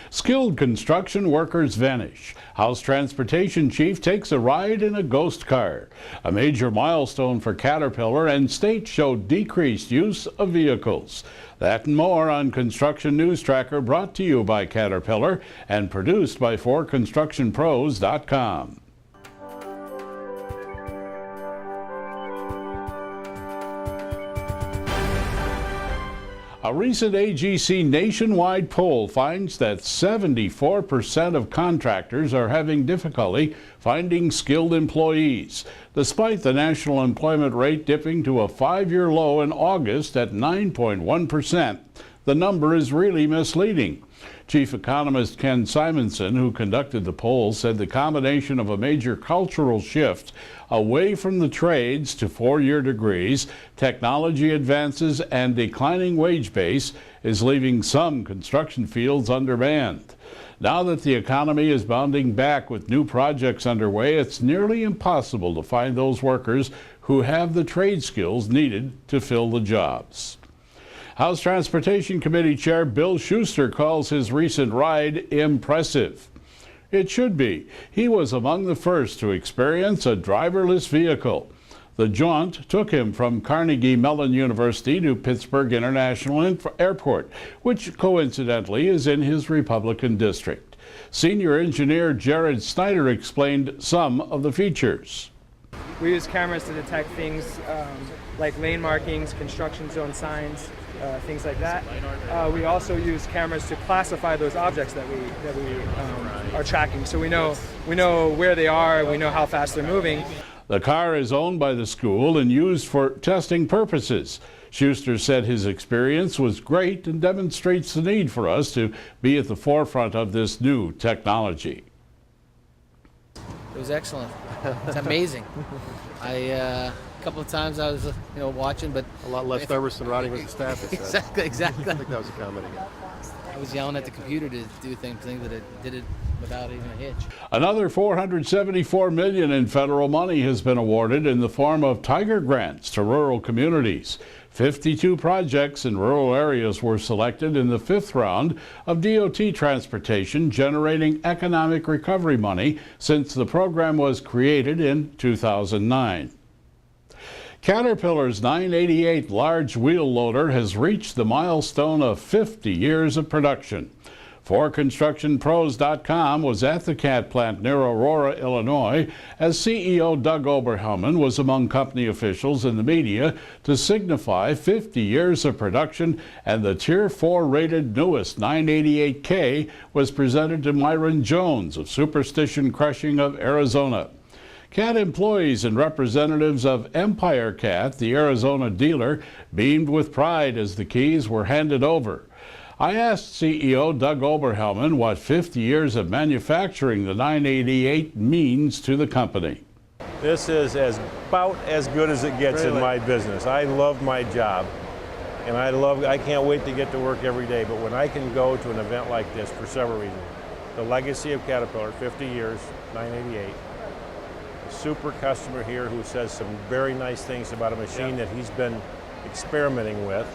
Skilled construction workers vanish. House Transportation Chief takes a ride in a ghost car. A major milestone for Caterpillar, and states show decreased use of vehicles. That and more on Construction News Tracker, brought to you by Caterpillar and produced by 4constructionpros.com. A recent AGC nationwide poll finds that 74% of contractors are having difficulty finding skilled employees, despite the national employment rate dipping to a 5-year low in August at 9.1%. The number is really misleading. Chief economist Ken Simonson, who conducted the poll, said the combination of a major cultural shift away from the trades to 4-year degrees, technology advances, and declining wage base is leaving some construction fields undermanned. Now that the economy is bounding back with new projects underway, it's nearly impossible to find those workers who have the trade skills needed to fill the jobs. House Transportation Committee Chair Bill Shuster calls his recent ride impressive. It should be. He was among the first to experience a driverless vehicle. The jaunt took him from Carnegie Mellon University to Pittsburgh International Airport, which coincidentally is in his Republican district. Senior engineer Jared Snyder explained some of the features. We use cameras to detect things like lane markings, construction zone signs, things like that. We also use cameras to classify those objects that we are tracking, so we know where they are, we know how fast they're moving. The car is owned by the school and used for testing purposes. Shuster said his experience was great and demonstrates the need for us to be at the forefront of this new technology. It was excellent. It's amazing. A couple of times I was, watching, but a lot less nervous than riding with the staff. Exactly. I think that was a comment again. I was yelling at the computer to do things that it did it without even a hitch. Another $474 million in federal money has been awarded in the form of Tiger grants to rural communities. 52 projects in rural areas were selected in the 5th round of DOT transportation, generating economic recovery money since the program was created in 2009. Caterpillar's 988 large wheel loader has reached the milestone of 50 years of production. 4constructionpros.com was at the Cat plant near Aurora, Illinois, as CEO Doug Oberhelman was among company officials and the media to signify 50 years of production, and the Tier 4 rated newest 988K was presented to Myron Jones of Superstition Crushing of Arizona. Cat employees and representatives of Empire Cat, the Arizona dealer, beamed with pride as the keys were handed over. I asked CEO Doug Oberhelman what 50 years of manufacturing the 988 means to the company. This is about as good as it gets in my business. I love my job, and I can't wait to get to work every day, but when I can go to an event like this for several reasons. The legacy of Caterpillar, 50 years, 988. A super customer here who says some very nice things about a machine that he's been experimenting with,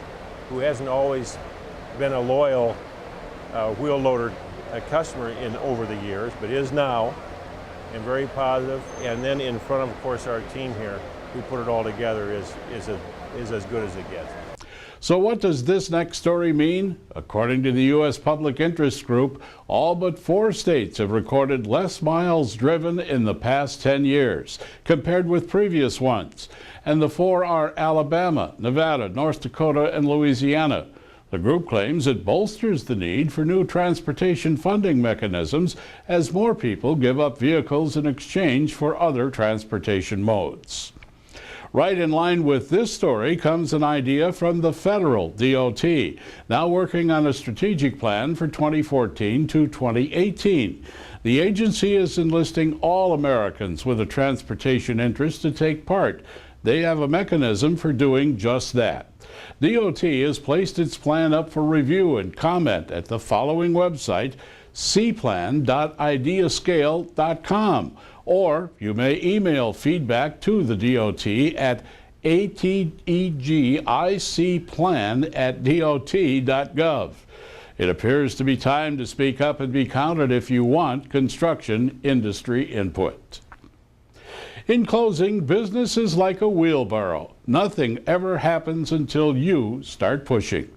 who hasn't always been a loyal wheel loader customer over the years, but is now, and very positive. And then in front of course, our team here who put it all together is as good as it gets. So what does this next story mean? According to the U.S. Public Interest Group, all but 4 states have recorded less miles driven in the past 10 years compared with previous ones. And the 4 are Alabama, Nevada, North Dakota, and Louisiana. The group claims it bolsters the need for new transportation funding mechanisms as more people give up vehicles in exchange for other transportation modes. Right in line with this story comes an idea from the federal DOT, now working on a strategic plan for 2014 to 2018. The agency is enlisting all Americans with a transportation interest to take part. They have a mechanism for doing just that. DOT has placed its plan up for review and comment at the following website, cplan.ideascale.com, or you may email feedback to the DOT at ategicplan@dot.gov. It appears to be time to speak up and be counted if you want construction industry input. In closing, business is like a wheelbarrow. Nothing ever happens until you start pushing.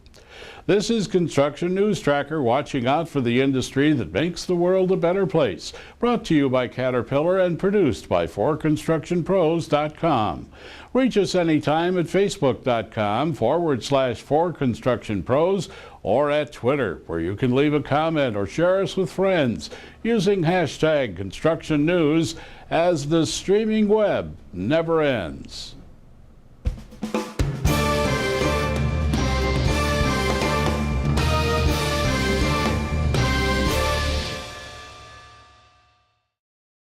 This is Construction News Tracker, watching out for the industry that makes the world a better place. Brought to you by Caterpillar and produced by 4constructionpros.com. Reach us anytime at facebook.com/4constructionpros or at Twitter, where you can leave a comment or share us with friends using hashtag Construction News, as the streaming web never ends.